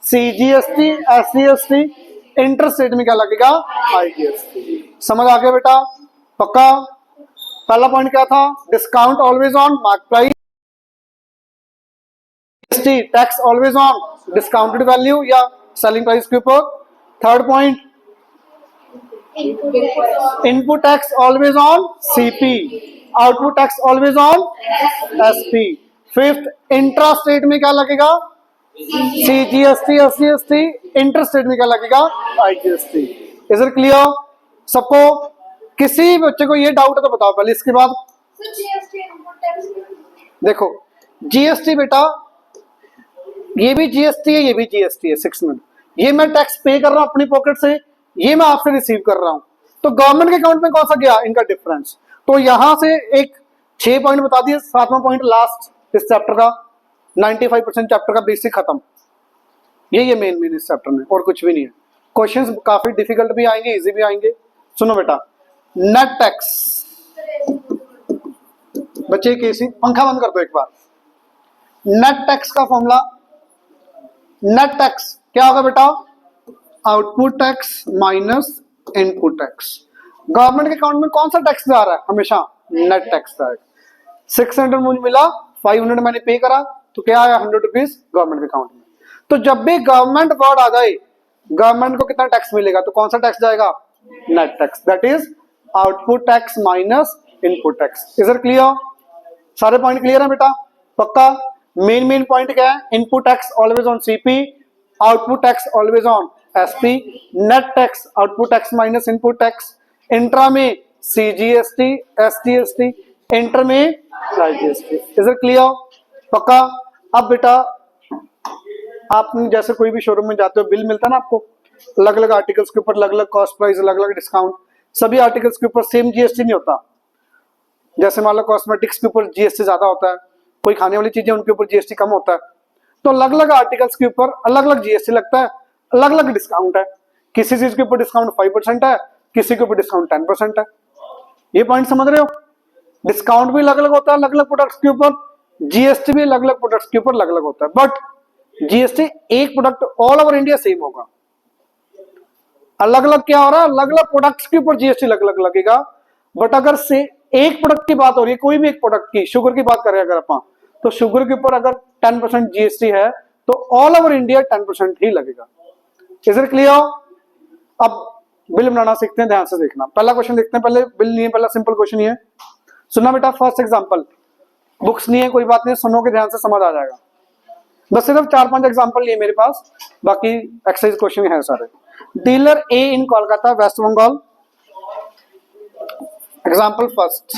CGST, SGST. इंटर स्टेट में क्या लगेगा? आईजीएसटी। समझ आ गया बेटा? पक्का? पहला पॉइंट क्या था? Discount always on mark price, tax always on discounted value या सेलिंग प्राइस के ऊपर। Third point, input tax always on CP, output tax always on SP. Fifth, intra state में क्या लगेगा? CGST, SGST. इंटर स्टेट में क्या लगेगा? IGST. Is it clear सबको? किसी बच्चे को ये डाउट है तो बताओ पहले, इसके बाद देखो। जीएसटी बेटा, ये भी जीएसटी है, ये भी जीएसटी है। 6 मिनट, ये मैं टैक्स पे कर रहा हूं अपनी पॉकेट से, ये मैं आपसे रिसीव कर रहा हूं। तो गवर्नमेंट के अकाउंट में कौन सा गया? इनका डिफरेंस। तो यहां से एक 6 पॉइंट बता दिए, 7वां पॉइंट लास्ट इस चैप्टर का। 95% चैप्टर का बेसिक खत्म। ये मेन इस चैप्टर में, और कुछ भी नहीं है। क्वेश्चंस काफी डिफिकल्ट भी आएंगे, इजी भी आएंगे। सुनो बेटा, नेट टैक्स। बच्चे केसी पंखा बंद कर दो एक बार। नेट टैक्स का फॉर्मूला, नेट टैक्स क्या होगा बेटा? Output tax minus input tax. Government के अकाउंट में कौन सा टैक्स जा रहा है? हमेशा नेट टैक्स जाएगा। 600 मुझे मिला, 500 मैंने पे करा, तो क्या आया? 100 रुपीज गवर्नमेंट के अकाउंट में। तो जब भी गवर्नमेंट वर्ड आ जाए, गवर्नमेंट को कितना टैक्स मिलेगा? तो कौन सा टैक्स जाएगा? Net tax. That is output tax minus input tax. Is it clear? सारे पॉइंट क्लियर है बेटा? पक्का? मेन पॉइंट क्या है? Input tax always on CP, output tax always on SP, net tax output tax minus input tax, intra में CGST, एसटीएसटी, inter में IGST. Is it clear? पक्का? अब बेटा, आप जैसे कोई भी शोरूम में जाते हो, बिल मिलता है ना आपको, अलग अलग आर्टिकल्स के ऊपर अलग अलग कॉस्ट प्राइस, अलग अलग डिस्काउंट। सभी आर्टिकल्स के ऊपर सेम जीएसटी नहीं होता। जैसे मान लो कॉस्मेटिक्स के ऊपर जीएसटी ज्यादा होता है, कोई खाने वाली चीजें उनके ऊपर जीएसटी कम होता है। तो अलग अलग आर्टिकल्स के ऊपर अलग अलग जीएसटी लगता है, अलग अलग डिस्काउंट है। किसी चीज के ऊपर डिस्काउंट 5% है, किसी के ऊपर डिस्काउंट 10% है। ये पॉइंट समझ रहे हो? डिस्काउंट भी अलग अलग होता है अलग अलग प्रोडक्ट्स के ऊपर, जीएसटी भी अलग अलग प्रोडक्ट्स के ऊपर अलग अलग होता है। बट जीएसटी एक product all over India same होगा। अलग अलग क्या हो रहा है, अलग अलग प्रोडक्ट्स के ऊपर जीएसटी अलग अलग लगेगा। बट अगर से एक प्रोडक्ट की बात हो रही है, कोई भी एक प्रोडक्ट की, शुगर की बात करें अगर अपन, तो शुगर के ऊपर अगर 10% जीएसटी है तो ऑल ओवर इंडिया 10% ही लगेगा। Is it clear? अब बिल बनाना सीखते हैं, ध्यान से देखना। पहला क्वेश्चन देखते हैं, पहले बिल नहीं है, पहला सिंपल क्वेश्चन ही है। सुनना बेटा, फर्स्ट एग्जांपल, बुक्स नहीं है कोई बात नहीं, सुनोगे ध्यान से समझ आ जाएगा। बस सिर्फ 4-5 एग्जांपल लिए मेरे पास, बाकी एक्सरसाइज क्वेश्चन है सारे। Dealer A in Kolkata West Bengal. Example first,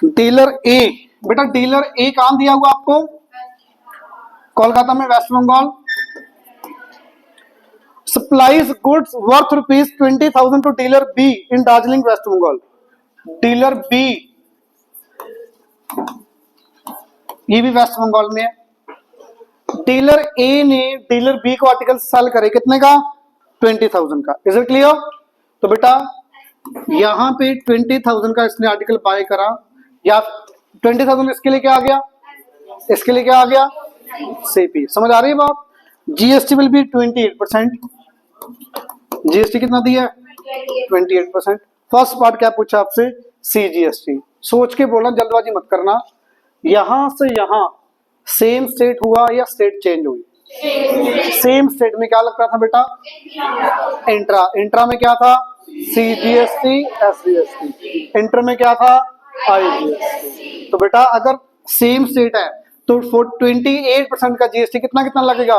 dealer A, बेटा डीलर ए कहां दिया हुआ आपको? कोलकाता में, West Bengal. Supplies goods worth ₹20,000 to dealer B in Darjeeling West Bengal. Dealer B, ये भी वेस्ट बंगाल में है। डीलर ए ने डीलर बी को आर्टिकल सेल करे कितने का? 20,000 का। Is it clear? तो बेटा यहां पे 20,000 का इसने आर्टिकल बाय करा, या 20,000 इसके लिए क्या आ गया? इसके लिए क्या आ गया? सीपी। समझ आ रही है बात? GST will B 28%। जीएसटी कितना दिया? 28%। फर्स्ट पार्ट क्या पूछा आपसे? सीजीएसटी। सोच के बोलना, जल्दबाजी मत करना। यहां से यहां सेम स्टेट हुआ या स्टेट चेंज हुई? सेम स्टेट में क्या लगता था बेटा? इंट्रा। इंट्रा में क्या था? CGST SGST. इंटर में क्या था? आईजीएसटी। तो बेटा अगर सेम स्टेट है तो 28% का जीएसटी कितना कितना लगेगा?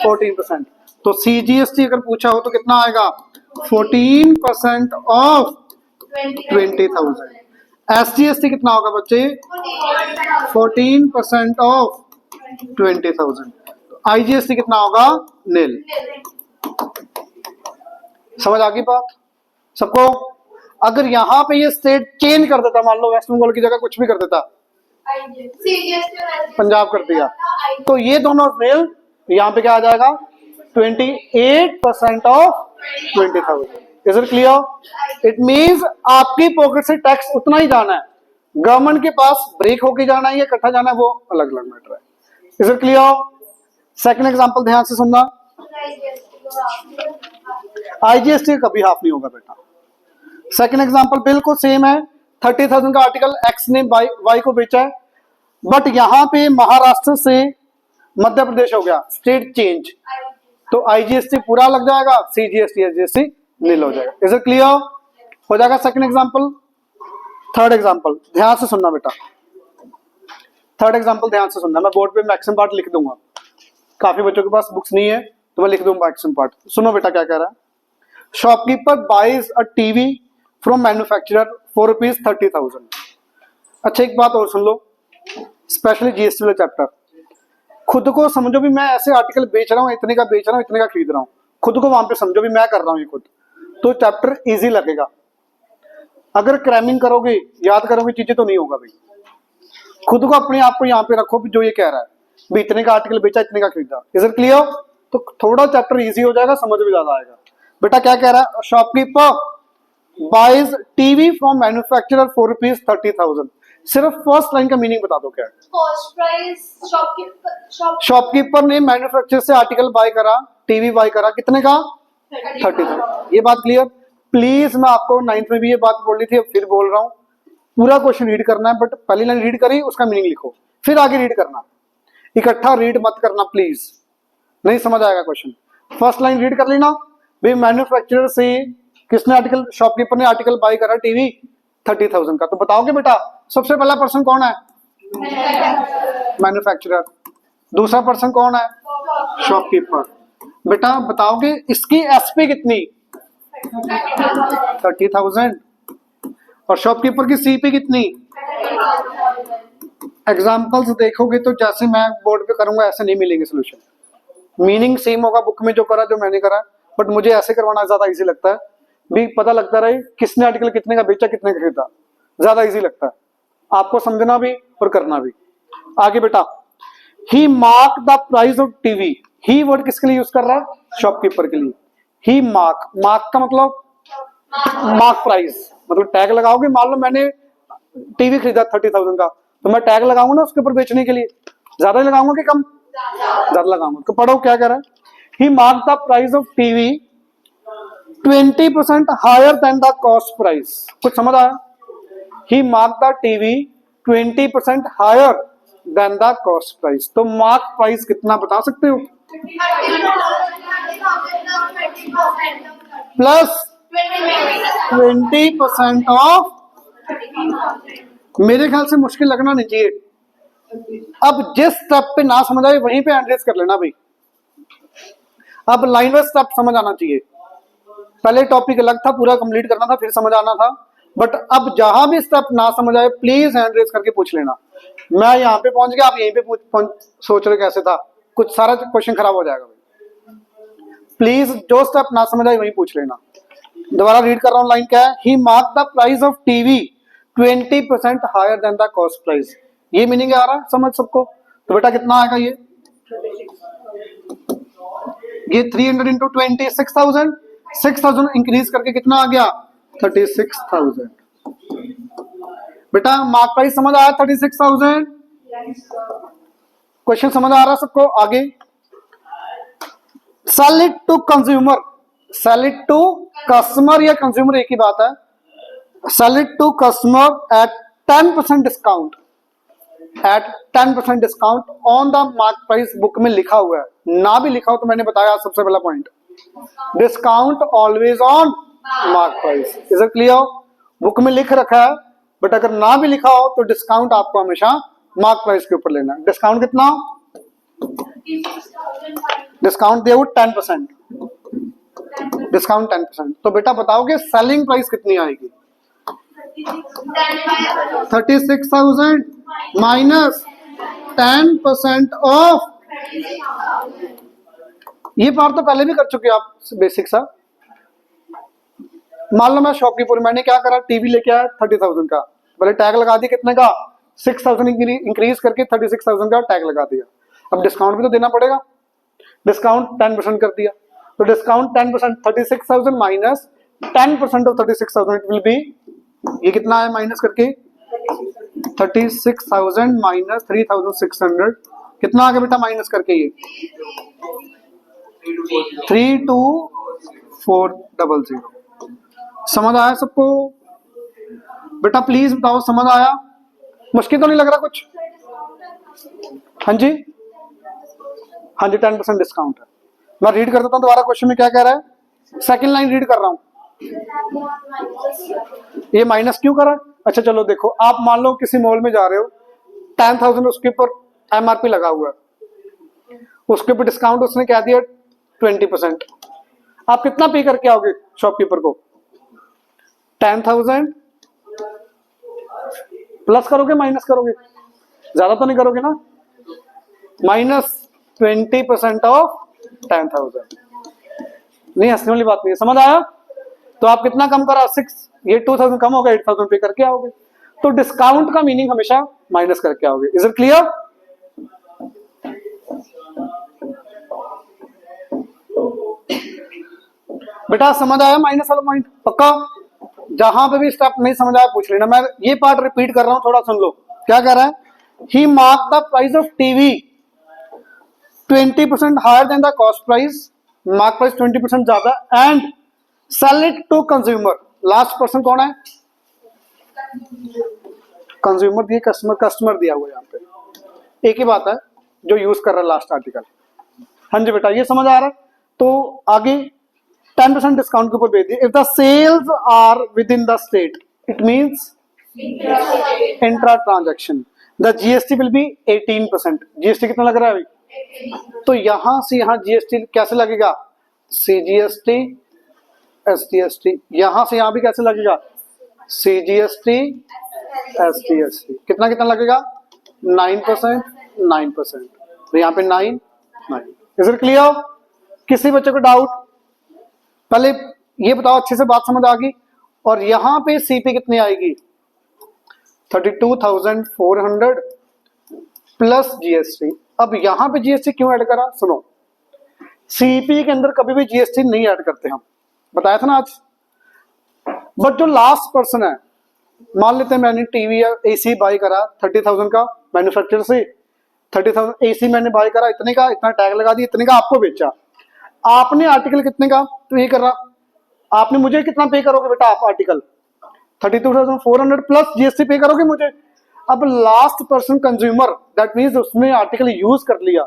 14%। तो सीजीएसटी अगर पूछा हो तो कितना आएगा? 14% ऑफ 20,000। एसजीएसटी कितना होगा बच्चे? 14% ऑफ 20,000। आईजीएसटी कितना होगा? नील। समझ आ गई बात सबको? अगर यहां पे ये स्टेट चेंज कर देता, मान लो वेस्ट बंगाल की जगह कुछ भी कर देता, पंजाब कर दिया, तो ये दोनों नील, यहां पे क्या आ जाएगा? 28% of 20,000। Is it clear? It means आपकी पॉकेट से टैक्स उतना ही जाना है, गवर्नमेंट के पास ब्रेक होके जाना है या इकट्ठा जाना है वो अलग अलग मैटर है। Is it clear? Second example ध्यान से सुनना। आईजीएसटी कभी हाफ नहीं होगा बेटा। सेकंड एग्जांपल बिल्कुल सेम है। 30,000 का आर्टिकल एक्स ने वाई को बेचा है, बट यहां पे महाराष्ट्र से मध्य प्रदेश हो गया, स्टेट चेंज, तो आईजीएसटी पूरा लग जाएगा, सीजीएसटी एसजीएसटी नील हो जाएगा। Is it clear? हो जाएगा सेकंड एग्जांपल। थर्ड एग्जांपल ध्यान से सुनना बेटा, थर्ड एग्जांपल ध्यान से सुनना। मैं बोर्ड पे मैक्सिमम पार्ट लिख दूंगा, काफी बच्चों के पास बुक्स नहीं है तो मैं लिख दूंगा मैक्सिमम पार्ट। सुनो बेटा क्या कह रहा है। Shopkeeper buys a TV from manufacturer for ₹30,000। अच्छा एक बात और सुन लो, स्पेशली जीएसटी वाला चैप्टर, खुद को समझो भी मैं ऐसे आर्टिकल बेच रहा हूँ, इतने का बेच रहा हूँ, इतने का खरीद रहा हूँ, खुद को वहां पे समझो भी मैं कर रहा हूँ ये खुद, तो चैप्टर इजी लगेगा। अगर क्रैमिंग करोगे, याद करोगे चीजें, तो नहीं होगा भाई। खुद को अपने आप को यहाँ पे रखो भी जो ये कह रहा है, भी इतने का आर्टिकल बेचा, इतने का खरीदा। Is it clear? तो थोड़ा चैप्टर इजी हो जाएगा, समझ भी ज्यादा आएगा। बेटा क्या कह रहा है? Shopkeeper buys TV from manufacturer for ₹30,000। सिर्फ फर्स्ट लाइन का मीनिंग बता दो क्या है? कॉस्ट प्राइस शॉपकीपर ने मैन्युफैक्चरर से आर्टिकल बाय करा, टीवी बाय करा, कितने का? 30,000। ये बात क्लियर? प्लीज मैं आपको 9th में भी ये बात बोल रही थी, अब फिर बोल रहा हूँ, पूरा क्वेश्चन रीड करना है, बट पहली लाइन रीड करी, उसका मीनिंग लिखो, फिर आगे रीड करना, इकट्ठा रीड मत करना प्लीज, नहीं समझ आएगा क्वेश्चन। फर्स्ट लाइन रीड कर लेना भाई, मैन्युफैक्चरर से किसने आर्टिकल, शॉपकीपर ने आर्टिकल बाय करा टीवी 30,000 का, तो बताओगे बेटा सबसे पहला पर्सन कौन है? मैन्युफैक्चरर। दूसरा पर्सन कौन है? शॉपकीपर। बेटा बताओगे इसकी एसपी कितनी? 30,000। और शॉपकीपर की सीपी कितनी? एग्जाम्पल्स देखोगे तो जैसे मैं बोर्ड पे करूंगा ऐसे नहीं मिलेंगे सोल्यूशन। मीनिंग सेम होगा बुक में जो करा, जो मैंने करा, बट मुझे ऐसे करवाना ज्यादा इजी लगता है, भी पता लगता रहे किसने आर्टिकल कितने का बेचा, कितने का खरीदा, ज्यादा इजी लगता है आपको समझना भी और करना भी। आगे बेटा, he mark the price of TV. He word किसके लिए यूज कर रहा है? शॉपकीपर के लिए। ही मार्क, मार्क का मतलब मार्क प्राइस, मतलब टैग लगाओगे। मान लो मैंने टीवी खरीदा 30,000 का, तो मैं टैग लगाऊंगा ना उसके ऊपर बेचने के लिए, ज्यादा ही लगाऊंगा कि कम? ज्यादा लगाऊंगा। तो पढ़ो क्या कह रहा है। He mark the price of TV 20% higher than the cost price. कुछ समझ आया? He mark the TV 20% higher than the cost price. तो मार्क प्राइस कितना बता सकते हो? Plus 20% off. मेरे ख्याल से मुश्किल लगना नहीं चाहिए। अब जिस स्टेप पे ना समझ आए वहीं पे हैंड रेज कर लेना भाई। अब लाइन वाइज स्टेप समझ आना चाहिए। पहले टॉपिक अलग था, पूरा कंप्लीट करना था, फिर समझ आना था। बट अब जहां भी स्टेप ना समझ आए प्लीज हैंड रेज करके पूछ लेना। मैं यहाँ पे पहुंच गया, आप यहीं पे सोच रहे कैसे था, कुछ सारा क्वेश्चन खराब हो जाएगा भाई। प्लीज जो स्टेप ना समझ आए वहीं पूछ लेना। दोबारा रीड कर रहा हूँ, लाइन क्या है? He mark the price of TV 20% higher than the cost price. ये मीनिंग आ रहा है समझ सबको? तो बेटा कितना आएगा ये 300 इंटू 20 6000। 6000 इंक्रीज करके कितना आ गया 36,000। बेटा मार्क प्राइस समझ आया 36,000? क्वेश्चन समझ आ रहा सबको? आगे sell it to consumer. Sell it to customer या कंज्यूमर एक ही बात है। Sell it to customer at 10% discount. At 10% discount on the mark price. Book में लिखा हुआ है, ना भी लिखा हो तो मैंने बताया सबसे पहला point, discount always on mark price. Is it clear? Book में लिख रखा है, बट अगर ना भी लिखा हो तो डिस्काउंट आपको हमेशा मार्क प्राइस के ऊपर लेना है। डिस्काउंट कितना? डिस्काउंट दिया 10%। डिस्काउंट 10%। तो बेटा बताओगे सेलिंग प्राइस कितनी आएगी? 36,000 माइनस 10% ऑफ। ये पार्ट तो पहले भी कर चुके आप बेसिक सा। मान लो मैं शॉपकीपर, मैंने क्या करा, टीवी लेके आया 30,000 का, पहले टैग लगा दिया कितने का 6,000 इंक्रीज करके 36,000 का टैग लगा दिया। अब डिस्काउंट भी तो देना पड़ेगा, डिस्काउंट 10% कर दिया। तो discount 10% 36,000 minus 10% of 36,000 it will B, ये कितना है माइनस करके 36,000 माइनस 3,600 कितना आ गया बेटा माइनस करके? ये 32400। समझ आया सबको? बेटा प्लीज बताओ समझ आया? मुश्किल तो नहीं लग रहा कुछ? हाँ जी, हाँ जी 10% डिस्काउंट है। मैं रीड कर देता हूँ दोबारा, क्वेश्चन में क्या कह रहा है। सेकंड लाइन रीड कर रहा हूँ। ये माइनस क्यों करा? अच्छा चलो देखो, आप मान लो किसी मॉल में जा रहे हो, 10,000 उसके ऊपर एमआरपी लगा हुआ है, उसके ऊपर डिस्काउंट उसने क्या दिया 20%। आप कितना पे करके आओगे शॉपकीपर को? 10,000 प्लस करोगे माइनस करोगे? ज्यादा तो नहीं करोगे ना? Minus 20% of 10,000। नहीं, हंसने वाली बात नहीं है, समझ आया? तो आप कितना कम करा 6, ये 2,000 कम होगा, 8,000 पे करके आओगे। तो डिस्काउंट का मीनिंग हमेशा माइनस करके आओगे। Is it clear? बेटा समझ आया माइनस वाला पॉइंट? पक्का? जहां पे भी स्टेप नहीं समझ आया पूछ लेना। मैं ये पार्ट रिपीट कर रहा हूं, थोड़ा सुन लो क्या कह रहा है। He mark the price of TV 20% higher than the cost price. Mark price 20% ज्यादा and sell it to consumer. Last person कौन है? कंज्यूमर दिए, कस्टमर, कस्टमर दिया हुआ यहाँ पे, एक ही बात है जो यूज कर रहा है लास्ट आर्टिकल। हाँ जी बेटा ये समझ आ रहा है? तो आगे 10% डिस्काउंट के ऊपर भेज दिए। If the sales are within the state it means intra transaction, the GST will be 18%। GST कितना लग रहा है अभी? तो यहां से यहां जीएसटी कैसे लगेगा? सीजीएसटी एसटीएसटी। यहां से यहां भी कैसे लगेगा? सीजीएसटी एसटीएसटी। कितना कितना लगेगा? 9%, 9%। तो यहाँ पे 9, 9। Is it clear? किसी बच्चे को डाउट? पहले ये बताओ, अच्छे से बात समझ आ गई? और यहां पे सीपी कितनी आएगी? 32,400 प्लस जीएसटी। अब यहां पे जीएसटी क्यों ऐड करा? सुनो, सीपी के अंदर कभी भी जीएसटी नहीं ऐड करते हम, बताया था ना आज। बट जो लास्ट पर्सन है, मान लेते हैं मैंने टीवी या एसी बाई करा 30,000 का मैन्युफैक्चरर से, 30,000 एसी मैंने बाई करा इतने का, इतना टैग लगा दिया, इतने का आपको बेचा। आपने आर्टिकल कितने का पे कर रहा, आपने मुझे कितना पे करोगे बेटा, आप आर्टिकल 32,400 प्लस जीएसटी पे करोगे मुझे। अब last person consumer, that means उसने आर्टिकल यूज कर लिया,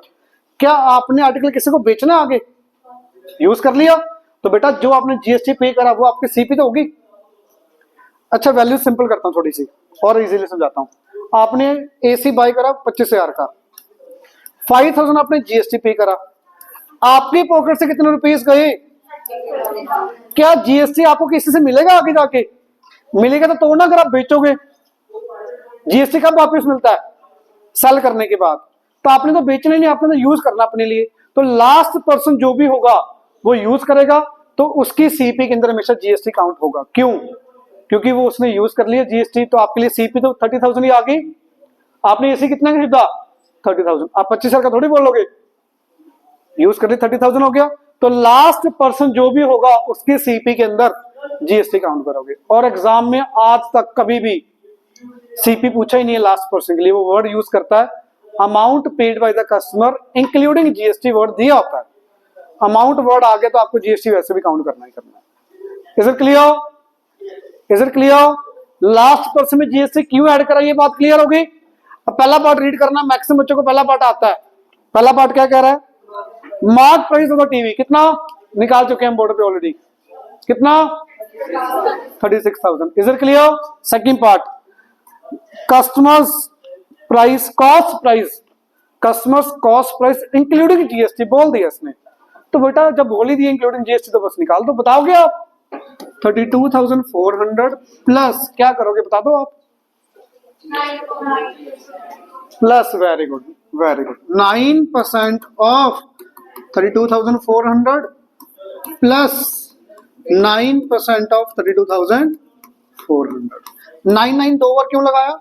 क्या आपने आर्टिकल किसी को बेचना आगे, यूज कर लिया, तो बेटा जो आपने जीएसटी पे करा वो आपकी सीपी तो होगी। अच्छा वैल्यू सिंपल करता हूं थोड़ी सी और इजीली समझाता हूं। आपने एसी बाय करा 25,000 का, 5,000 आपने जीएसटी पे करा, आपकी पॉकेट से कितने रुपीस गए, क्या जीएसटी आपको किसी से मिलेगा आगे जाके, मिलेगा तो तोड़ना अगर आप बेचोगे। जीएसटी कब वापस मिलता है, सेल करने के बाद, तो आपने तो बेचना ही नहीं, आपने तो यूज करना अपने लिए। तो लास्ट पर्सन जो भी होगा वो यूज करेगा, तो उसकी सीपी के अंदर हमेशा जीएसटी काउंट होगा। क्यों, क्योंकि वो उसने यूज कर लिया जीएसटी, तो आपके लिए सीपी तो 30,000 ही आ गई। आपने एसी कितना खरीदा 30,000, आप 25,000 का थोड़ी बोलोगे, यूज कर ली 30,000 हो गया, तो लास्ट पर्सन जो भी होगा उसके सीपी के अंदर जीएसटी काउंट करोगे। और एग्जाम में आज तक कभी भी सीपी पूछा ही नहीं है लास्ट पर्सन के लिए, वो वर्ड यूज करता है amount paid by the customer including GST, word दिया होता है। अमाउंट वर्ड आ गया तो आपको जीएसटी वैसे भी काउंट करना ही करना है। Is it clear, is it clear? Last person में जीएसटी क्यों ऐड करा, ये बात क्लियर होगी। अब पहला पार्ट रीड करना, मैक्सिमम बच्चों को पहला पार्ट आता है। पहला पार्ट क्या कह रहा है, mark price of the TV कितना निकाल चुके हैं हम बोर्ड पे ऑलरेडी, कितना 36,000। Is it clear? Second part, customers price, cost price, customers cost price including GST बोल दिया इसने, तो बेटा जब बोल ही दिया इंक्लूडिंग जीएसटी तो बस निकाल दो। बताओगे आप 32,400 प्लस क्या करोगे बता दो आप, plus, very good very good, 9% of 32,400 plus 9% of 32,400। 9 दो बार क्यों लगाया,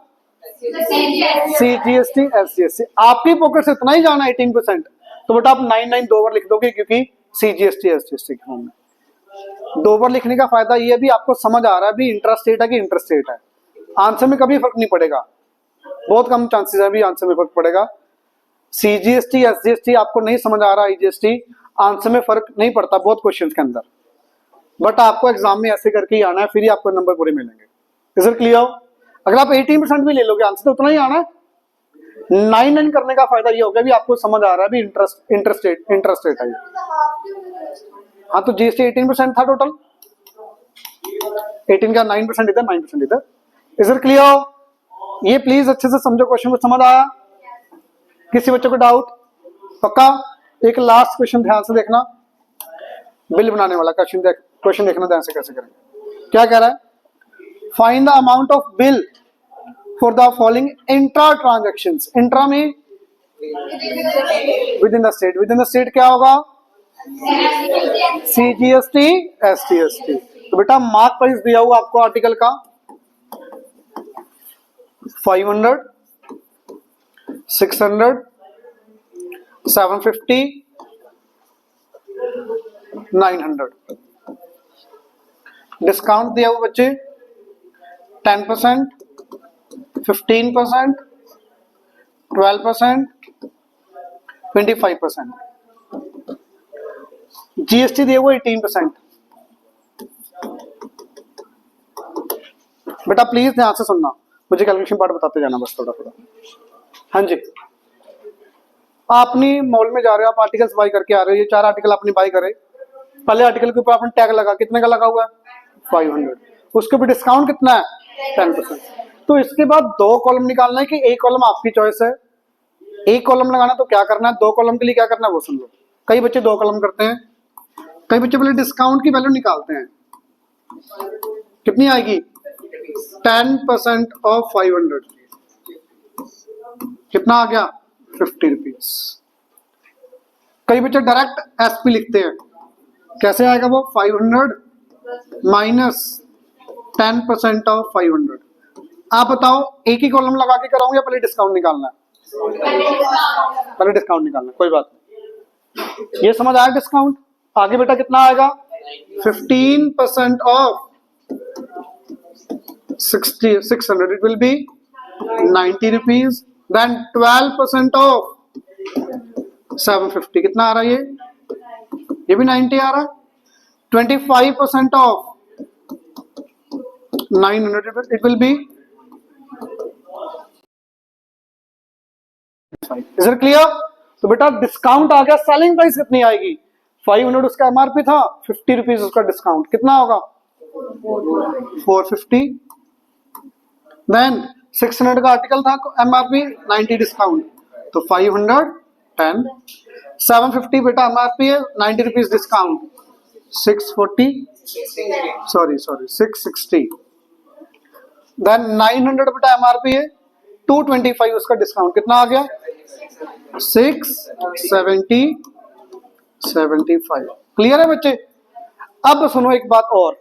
सीजीएसटी एसजीएसटी, आपकी पॉकेट से इतना ही जाना 18%, तो बेटा आप 9 दो बार लिख दोगे, क्योंकि सीजीएसटी एसजीएसटी के फॉर्म में। दो बार लिखने का फायदा ये भी आपको समझ आ रहा है भी इंट्रास्टेट है कि इंटरस्टेट है, आंसर में कभी फर्क नहीं पड़ेगा, बहुत कम चांसेस है भी आंसर में फर्क पड़ेगा। सीजीएसटी एसजीएसटी आपको नहीं समझ आ रहा, आईजीएसटी, आंसर में फर्क नहीं पड़ता बहुत क्वेश्चंस के अंदर, बट आपको एग्जाम में ऐसे करके ही आना है, फिर ही आपको नंबर पूरे मिलेंगे। Is it clear? अगर आप 18% भी ले लोगे आंसर तो उतना ही आना है। 9 करने का फायदा ये हो गया भी आपको समझ आ रहा है भी इंटरेस्टेड है। हाँ तो जीएसटी 18% था टोटल, 18 का 9% इधर 9% इधर। Is it clear? ये प्लीज अच्छे से समझो, क्वेश्चन को समझ आया, किसी बच्चों को डाउट? पक्का? एक लास्ट क्वेश्चन ध्यान से देखना, बिल बनाने वाला क्वेश्चन देखना ध्यान से कैसे करेंगे। क्या कह रहा है, find the amount of bill for the following intra transactions. Intra में within the state, within the state क्या होगा, सीजीएसटी एसटीएसटी। तो बेटा मार्क प्राइस दिया हुआ आपको आर्टिकल का 500, 600, 750, 900। डिस्काउंट दिया हुआ बच्चे 10%, 15%, 12%, 25%। जीएसटी दिया हुआ 18%। बेटा प्लीज ध्यान से सुनना, मुझे कैलकुलेशन पार्ट बताते जाना बस थोड़ा थोड़ा। हाँ जी, आपने मॉल में जा रहे हो, आप आर्टिकल्स बाई करके आ रहे हो, ये 4 आर्टिकल आपने बाई करे, पहले आर्टिकल के ऊपर आपने टैग लगा, कितने का लगा हुआ है 500, उसके ऊपर डिस्काउंट कितना है 10%। तो इसके बाद 2 कॉलम निकालना है कि एक कॉलम आपकी चॉइस है, एक कॉलम लगाना तो क्या करना है, 2 कॉलम के लिए क्या करना है वो सुन लो। कई बच्चे 2 कॉलम करते हैं, कई बच्चे पहले डिस्काउंट की वैल्यू निकालते हैं, कितनी आएगी 10% ऑफ 500, कितना आ गया 50 रुपीज। कई बच्चे डायरेक्ट एसपी लिखते हैं, कैसे आएगा वो 500 माइनस 10% ऑफ 500। आप बताओ एक ही कॉलम लगा के कराऊं या पहले डिस्काउंट निकालना है, पहले डिस्काउंट निकालना, कोई बात नहीं। ये समझ आया डिस्काउंट, आगे बेटा कितना आएगा 15% of 600, it will be 90 rupees, then 12% of 750, कितना आ रहा है ये ये भी 90 आ रहा है। 25% of 900 it will B, is it clear? तो बेटा डिस्काउंट आ गया, सेलिंग प्राइस कितनी आएगी? 500 उसका एमआरपी था, 50 रुपीज उसका डिस्काउंट, कितना होगा? 450। देन 600 का आर्टिकल था, एमआरपी 90 डिस्काउंट, तो 510। 750 बेटा एमआरपी है, 90 रुपीज डिस्काउंट, 640, सॉरी 660। देन 900 बेटा एमआरपी है, 225 उसका डिस्काउंट, कितना आ गया? 670, 75। क्लियर है बच्चे? अब सुनो एक बात और,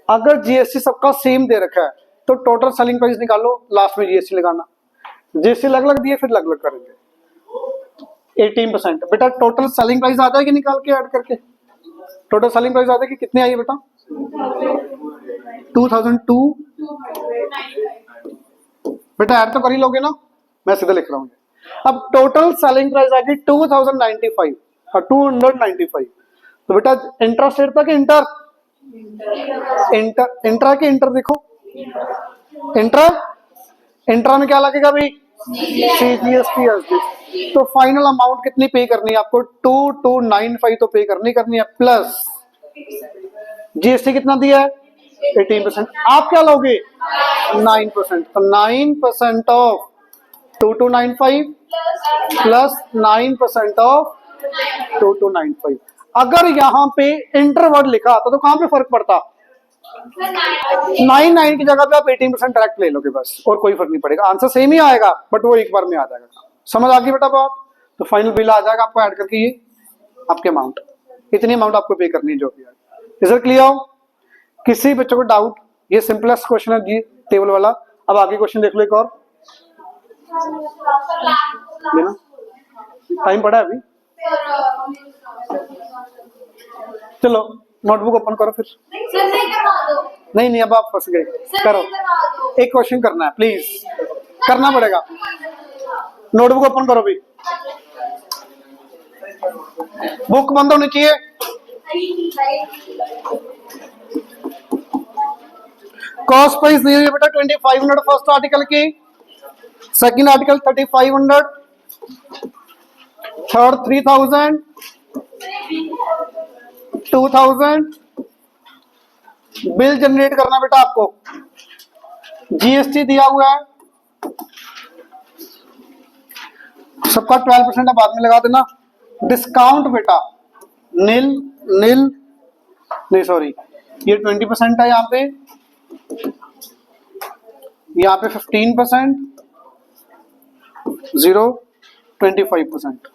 अगर जीएसटी सबका सेम दे रखा है तो टोटल सेलिंग प्राइस निकालो, लास्ट में जीएसटी लगाना। जीएसटी अलग अलग दिए फिर अलग अलग करेंगे। 18% बेटा टोटल सेलिंग प्राइस आ जाएगी, निकाल के ऐड करके टोटल सेलिंग प्राइस आ जाएगी। कितनी आई बेटा? 2002। बेटा ऐड तो कर ही लोगे ना, मैं सीधा लिख रहा हूँ। अब टोटल सेलिंग प्राइस आ गई 2095 और 295। तो बेटा इंट्रा स्टेट था कि इंटर? इंट्रा के इंटर देखो, इंट्रा में क्या लगेगा भाई? CGST SD. तो फाइनल अमाउंट कितनी पे करनी है आपको? 2295 तो पे करनी है, प्लस जीएसटी कितना दिया है? 18%। आप क्या लोगे? 9%। तो 9% ऑफ 2295 प्लस 9% ऑफ 2295। अगर यहाँ पे इंटरवर्ड लिखा आता तो कहां पे फर्क पड़ता? 99 की जगह पे आप 18% डायरेक्ट ले लोगे बस, और कोई फर्क नहीं पड़ेगा, आंसर सेम ही आएगा, बट वो एक बार में आ जाएगा। समझ आ गई बेटा बात? तो फाइनल बिल आ जाएगा आपको ऐड करके, ये आपके अमाउंट, इतनी अमाउंट आपको पे करनी है जो भी है। Is it clear? किसी बच्चों को डाउट? ये सिंपलेस्ट क्वेश्चन है जी टेबल वाला। अब आगे क्वेश्चन देख लो एक और, लेना टाइम पड़ा है अभी। चलो नोटबुक ओपन करो फिर। नहीं अब आप फंस गए, करो। एक क्वेश्चन करना है, प्लीज करना पड़ेगा। नोटबुक ओपन करो भी, बुक बंद होनी चाहिए। कॉस्ट प्राइस दी हुई है बेटा 2500 फर्स्ट आर्टिकल की, second article 3500, third 3000, 2000। Bill generate करना बेटा आपको, जीएसटी दिया हुआ है सबका 12% है, बाद में लगा देना। डिस्काउंट बेटा नील नहीं सॉरी, ये 20% है, यहाँ पे 15%, 0 25%।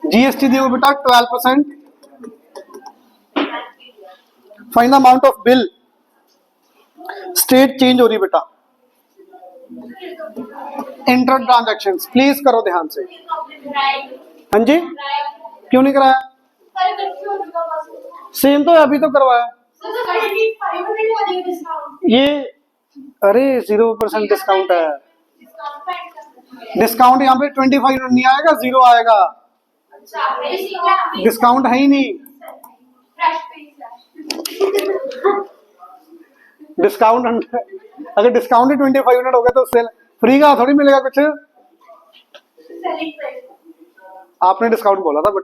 जीएसटी दिया बेटा 12%। Find the amount of bill, state change हो रही बेटा। इंटर ट्रांजैक्शंस प्लीज करो ध्यान से। हाँ जी, क्यों नहीं कराया? सेम तो अभी तो करवाया ये। अरे 0% डिस्काउंट है, डिस्काउंट यहाँ पे 25 नहीं आएगा, 0 आएगा, डिस्काउंट है ही नहीं। डिस्काउंट अगर डिस्काउंट ही 2500 हो गया तो सेल फ्री का थोड़ी मिलेगा कुछ। आपने डिस्काउंट बोला था, बट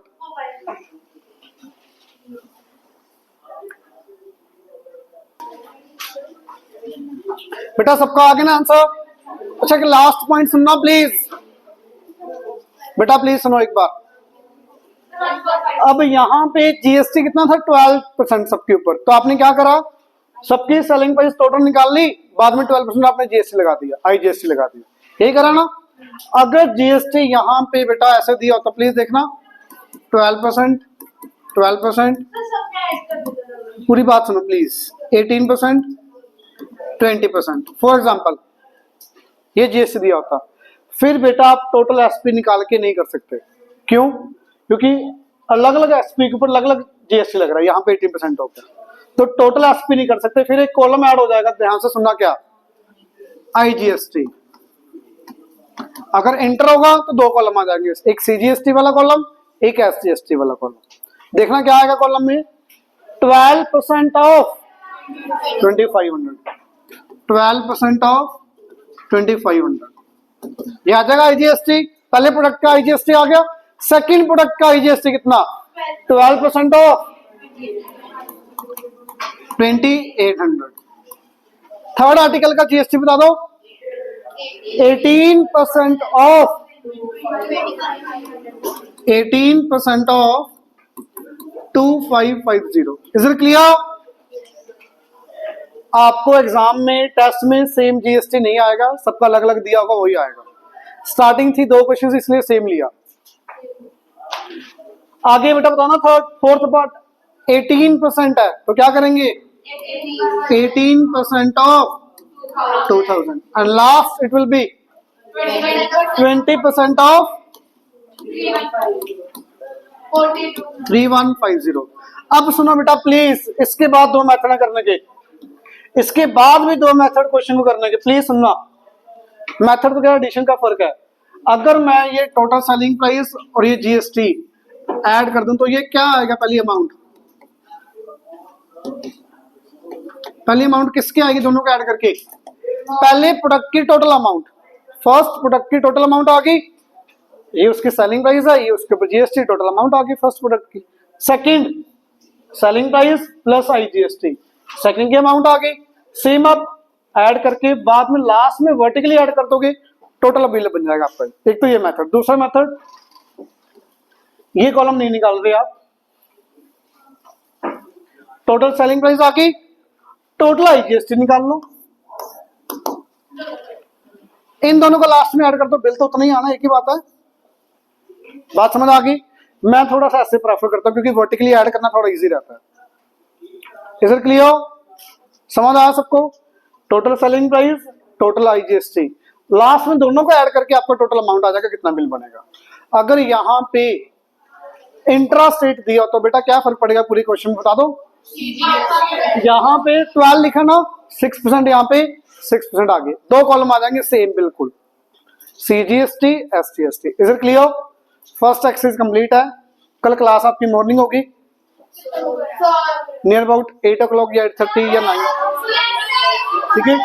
बेटा सबका आगे ना आंसर। अच्छा कि लास्ट पॉइंट सुनना प्लीज बेटा, प्लीज सुनो एक बार। अब यहाँ पे जीएसटी कितना था? 12% सबके ऊपर। तो आपने क्या करा? सबकी सेलिंग प्राइस टोटल निकाल ली, बाद में 12% आपने जीएसटी लगा दिया, आईजीएसटी लगा दिया, यही करा ना। अगर जीएसटी यहाँ पे बेटा ऐसे दिया होता, प्लीज देखना 12%, पूरी बात सुनो प्लीज, 18%, 20%। फॉर एग्जाम्पल ये जीएसटी दिया होता, फिर बेटा आप टोटल एसपी निकाल के नहीं कर सकते। क्यों? क्योंकि अलग अलग एसपी के ऊपर अलग अलग जीएसटी लग रहा है, यहाँ पे 18% हो गया, तो टोटल एसपी नहीं कर सकते। फिर एक कॉलम ऐड हो जाएगा, ध्यान से सुनना, क्या? आईजीएसटी। अगर इंटर होगा तो 2 कॉलम आ जाएंगे, एक सीजीएसटी वाला कॉलम, एक SGST वाला कॉलम। देखना क्या आएगा कॉलम में, 12% ऑफ 2500, 12% ऑफ 2500, ये आ जाएगा IGST। पहले प्रोडक्ट का IGST आ गया, सेकंड प्रोडक्ट का IGST कितना, 12% ऑफ 2800। थर्ड आर्टिकल का GST बता दो, 18% ऑफ 2550। Is it clear? आपको एग्जाम में टेस्ट में सेम GST नहीं आएगा, सबका अलग अलग दिया होगा वही आएगा। स्टार्टिंग थी 2 क्वेश्चन इसलिए सेम लिया। आगे बेटा बताना थर्ड फोर्थ पार्ट 18% है तो क्या करेंगे, 18% of 2000 and last it will B 20% of 3150। अब सुनो बेटा प्लीज, इसके बाद 2 मेथड करने के, इसके बाद भी 2 मेथड क्वेश्चन को करने के, प्लीज सुनना। मेथड तो क्या एडिशन का फर्क है। अगर मैं ये टोटल सेलिंग प्राइस और ये GST ऐड कर दूं तो ये क्या आएगा, पहली अमाउंट किसकी आएगी, दोनों को ऐड करके। पहले प्रोडक्ट की टोटल अमाउंट, फर्स्ट प्रोडक्ट की टोटल अमाउंट आ गई, ये उसकी सेलिंग प्राइस है, ये उसके ऊपर GST, टोटल अमाउंट आ गई फर्स्ट प्रोडक्ट की। Second selling price plus IGST, second की अमाउंट आ गई, सेम अप ऐड करके बाद में लास्ट में वर्टिकली ऐड कर दोगे, टोटल बिल बन जाएगा आपका। एक तो ये मेथड। दूसरा मेथड, ये कॉलम नहीं निकाल रहे आप, टोटल सेलिंग प्राइस आ गई, टोटल IGST निकाल लो, इन दोनों को लास्ट में ऐड कर दो, बिल तो उतना ही आना, एक ही बात है। बात समझ आ गई? मैं थोड़ा सा ऐसे प्रेफर करता हूं क्योंकि वर्टिकली ऐड करना थोड़ा इजी रहता है। Is it clear? समझ आया सबको? Total selling price, total IGST, last में दोनों को ऐड करके आपका टोटल अमाउंट आ जाएगा, कितना बिल बनेगा। अगर यहां पे इंट्रा स्टेट दिया तो बेटा क्या फर्क पड़ेगा, पूरी क्वेश्चन में बता दो। यहां पे 12 लिखा ना, 6%, यहां पे 6% आ गए, 2 कॉलम आ जाएंगे सेम बिल्कुल, CGST SGST। Is it clear? First exercise complete है। कल क्लास आपकी मॉर्निंग होगी नियर अबाउट 8 o'clock या 8:30 या 9, ठीक है।